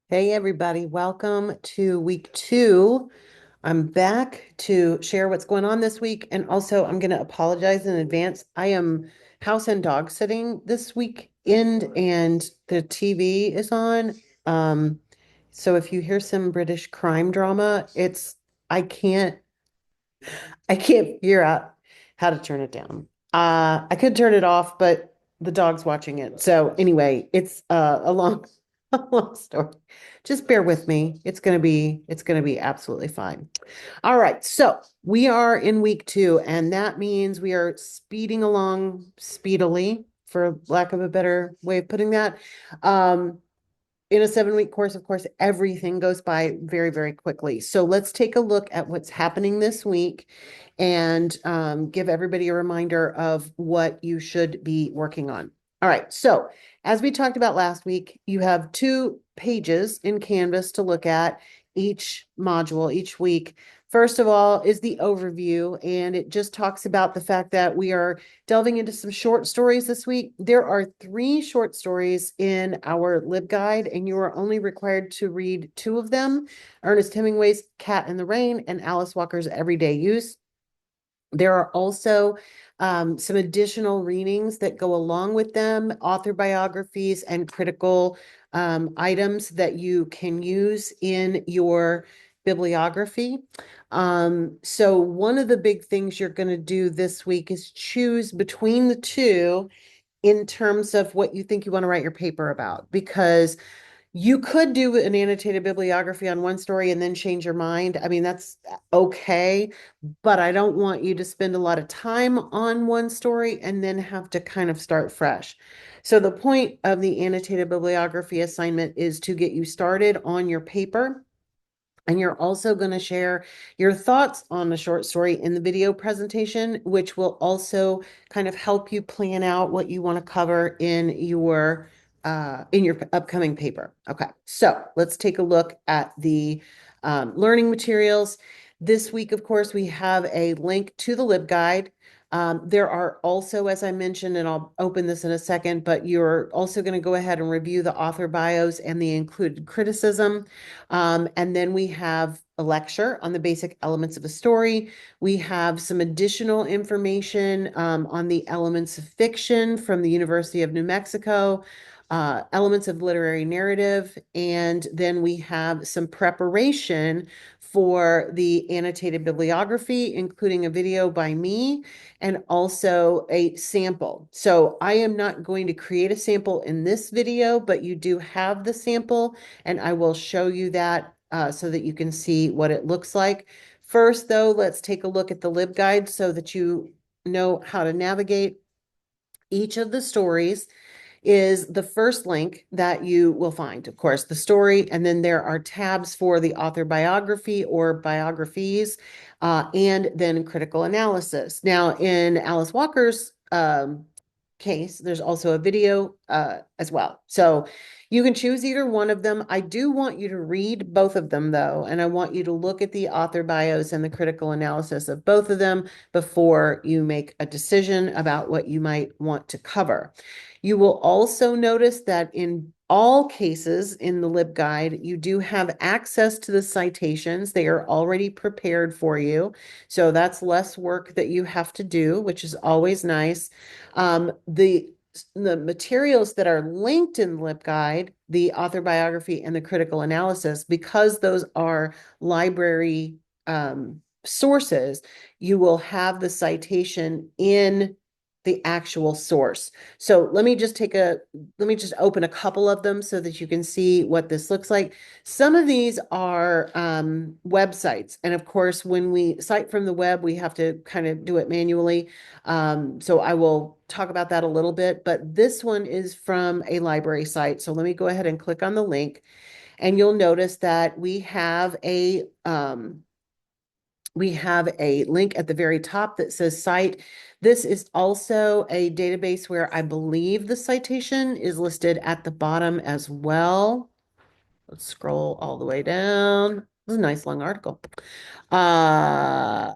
Hey everybody, welcome to week 2. I'm back to share what's going on this week, and also I'm going to apologize in advance. I am house and dog sitting this weekend, and the TV is on. Um, so if you hear some British crime drama, I can't I can't figure out how to turn it down. I could turn it off, but the dog's watching it. So anyway, it's a long, a long story. Just bear with me. It's gonna be absolutely fine. All right, so we are in week 2, and that means we are speeding along speedily, for lack of a better way of putting that. Um, in a 7-week course, of course, everything goes by very, very quickly. So let's take a look at what's happening this week and give everybody a reminder of what you should be working on. All right. So as we talked about last week, you have 2 pages in Canvas to look at each module, each week. First of all is the overview, and it just talks about the fact that we are delving into some short stories this week. There are 3 short stories in our LibGuide, and you are only required to read 2 of them: Ernest Hemingway's Cat in the Rain and Alice Walker's Everyday Use. There are also some additional readings that go along with them, author biographies and critical items that you can use in your bibliography. So one of the big things you're going to do this week is choose between the 2 in terms of what you think you want to write your paper about, because you could do an annotated bibliography on one story and then change your mind. I mean, that's okay, but I don't want you to spend a lot of time on one story and then have to kind of start fresh. So the point of the annotated bibliography assignment is to get you started on your paper. And you're also going to share your thoughts on the short story in the video presentation, which will also kind of help you plan out what you want to cover in your upcoming paper. Okay, so let's take a look at the learning materials. This week, of course, we have a link to the LibGuide. There are also, as I mentioned, and I'll open this in a second, but you're also going to go ahead and review the author bios and the included criticism. And then we have a lecture on the basic elements of a story. We have some additional information on the elements of fiction from the University of New Mexico, elements of literary narrative, and then we have some preparation for the annotated bibliography, including a video by me and also a sample. So I am not going to create a sample in this video, but you do have the sample, and I will show you that so that you can see what it looks like. First, though, let's take a look at the LibGuide so that you know how to navigate. Each of the stories is the first link that you will find. Of course, the story, and then there are tabs for the author biography or biographies, and then critical analysis. Now, in Alice Walker's case, there's also a video as well. So you can choose either one of them. I do want you to read both of them, though, and I want you to look at the author bios and the critical analysis of both of them before you make a decision about what you might want to cover. You will also notice that in all cases in the LibGuide, you do have access to the citations. They are already prepared for you. So that's less work that you have to do, which is always nice. The materials that are linked in LibGuide, the author biography and the critical analysis, because those are library sources, you will have the citation in the actual source. So let me just open a couple of them so that you can see what this looks like. Some of these are websites. And of course, when we cite from the web, we have to kind of do it manually. So I will talk about that a little bit, but this one is from a library site. So let me go ahead and click on the link, and you'll notice that we have a link at the very top that says cite. This is also a database where I believe the citation is listed at the bottom as well. Let's scroll all the way down. It's a nice long article. Uh,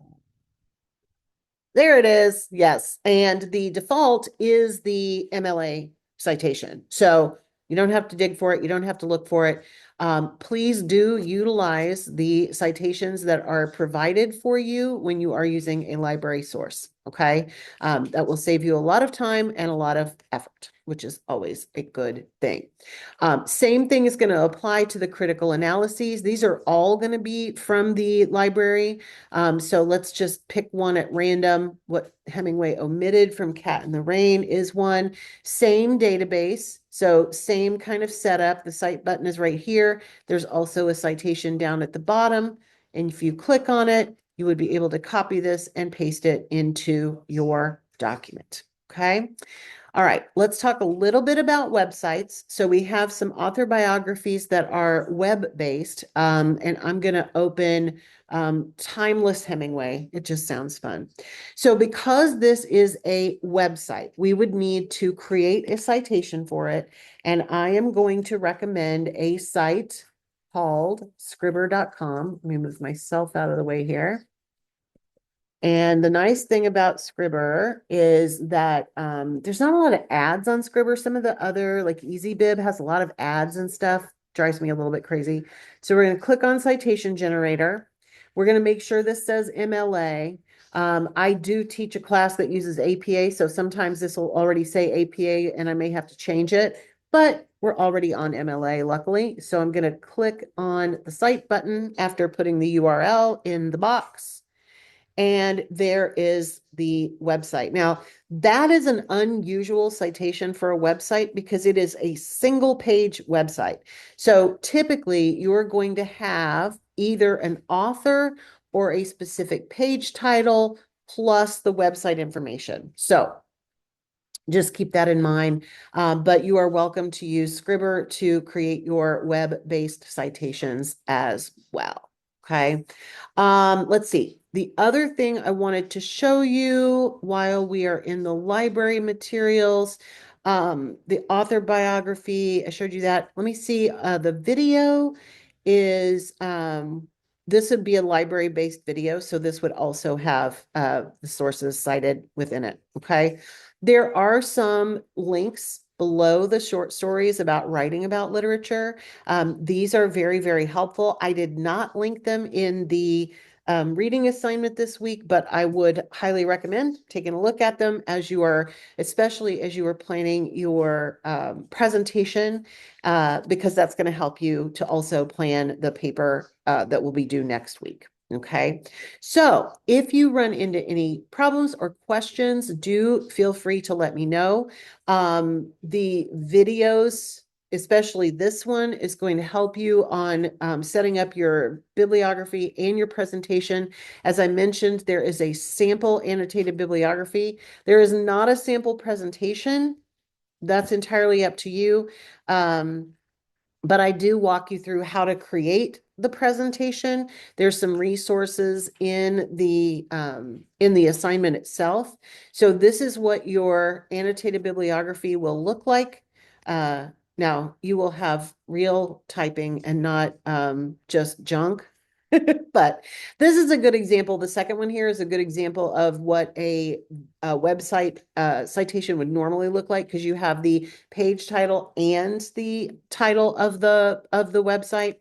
there it is. Yes. And the default is the MLA citation. So You don't have to dig for it. You don't have to look for it. Please do utilize the citations that are provided for you when you are using a library source. Okay. That will save you a lot of time and a lot of effort, which is always a good thing. Same thing is going to apply to the critical analyses. These are all going to be from the library. So let's just pick one at random. What Hemingway omitted from Cat in the Rain is one. Same database. So same kind of setup. The cite button is right here. There's also a citation down at the bottom. And if you click on it, you would be able to copy this and paste it into your document. Okay. All right, let's talk a little bit about websites. So we have some author biographies that are web-based, and I'm going to open Timeless Hemingway. It just sounds fun. So because this is a website, we would need to create a citation for it, and I am going to recommend a site called scribr.com. Let me move myself out of the way here. And the nice thing about Scribr is that there's not a lot of ads on Scribr. Some of the other, like EasyBib, has a lot of ads and stuff. Drives me a little bit crazy. So we're going to click on Citation Generator. We're going to make sure this says MLA. I do teach a class that uses APA, so sometimes this will already say APA and I may have to change it, but we're already on MLA, luckily. So I'm going to click on the Cite button after putting the URL in the box. And there is the website. Now, that is an unusual citation for a website because it is a single page website. So typically you're going to have either an author or a specific page title plus the website information. So just keep that in mind. But you are welcome to use Scribr to create your web-based citations as well. Okay. Let's see. The other thing I wanted to show you while we are in the library materials, the author biography, I showed you that. Let me see. The video is, this would be a library-based video, so this would also have the sources cited within it. Okay. There are some links below the short stories about writing about literature. These are very, very helpful. I did not link them in the reading assignment this week, but I would highly recommend taking a look at them as you are, especially as you are planning your presentation, because that's going to help you to also plan the paper that will be due next week. Okay, so if you run into any problems or questions, do feel free to let me know. The videos, especially this one, is going to help you on setting up your bibliography and your presentation. As I mentioned, there is a sample annotated bibliography. There is not a sample presentation. That's entirely up to you. But I do walk you through how to create the presentation. There's some resources in the assignment itself. So this is what your annotated bibliography will look like. Now you will have real typing and not just junk. But this is a good example. The second one here is a good example of what a website citation would normally look like, because you have the page title and the title of the website.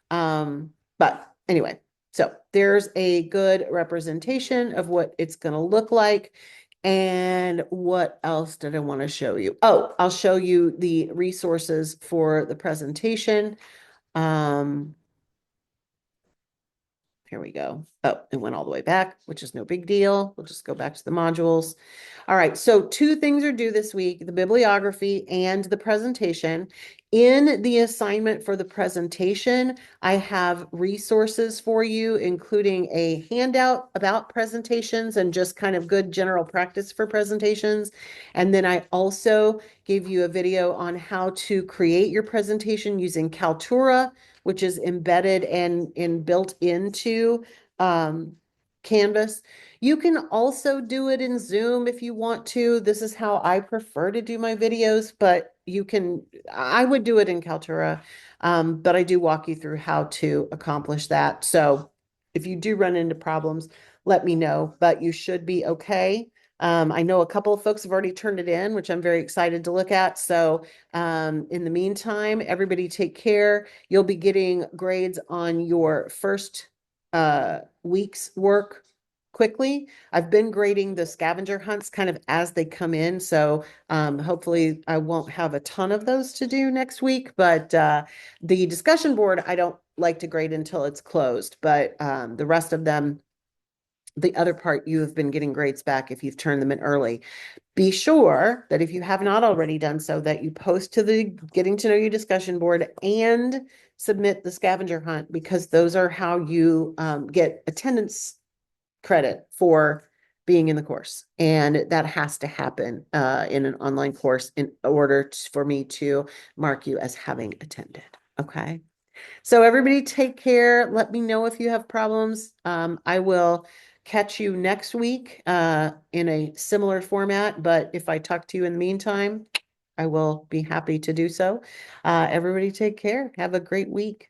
But anyway, so there's a good representation of what it's going to look like. And what else did I want to show you? Oh, I'll show you the resources for the presentation. Here we go. Oh, it went all the way back, which is no big deal. We'll just go back to the modules. All right, so two things are due this week, the bibliography and the presentation. In the assignment for the presentation, I have resources for you, including a handout about presentations and just kind of good general practice for presentations. And then I also gave you a video on how to create your presentation using Kaltura, which is embedded and built into Canvas. You can also do it in Zoom if you want to. This is how I prefer to do my videos, but I would do it in Kaltura, but I do walk you through how to accomplish that. So if you do run into problems, let me know, but you should be okay. I know a couple of folks have already turned it in, which I'm very excited to look at. So in the meantime, everybody take care. You'll be getting grades on your first week's work quickly. I've been grading the scavenger hunts kind of as they come in. So hopefully I won't have a ton of those to do next week, but the discussion board, I don't like to grade until it's closed, but the rest of them, the other part, you have been getting grades back if you've turned them in early. Be sure that if you have not already done so, that you post to the getting to know you discussion board and submit the scavenger hunt, because those are how you get attendance credit for being in the course. And that has to happen in an online course in order for me to mark you as having attended. Okay. So everybody take care. Let me know if you have problems. I will catch you next week in a similar format, but if I talk to you in the meantime, I will be happy to do so. Everybody take care. Have a great week.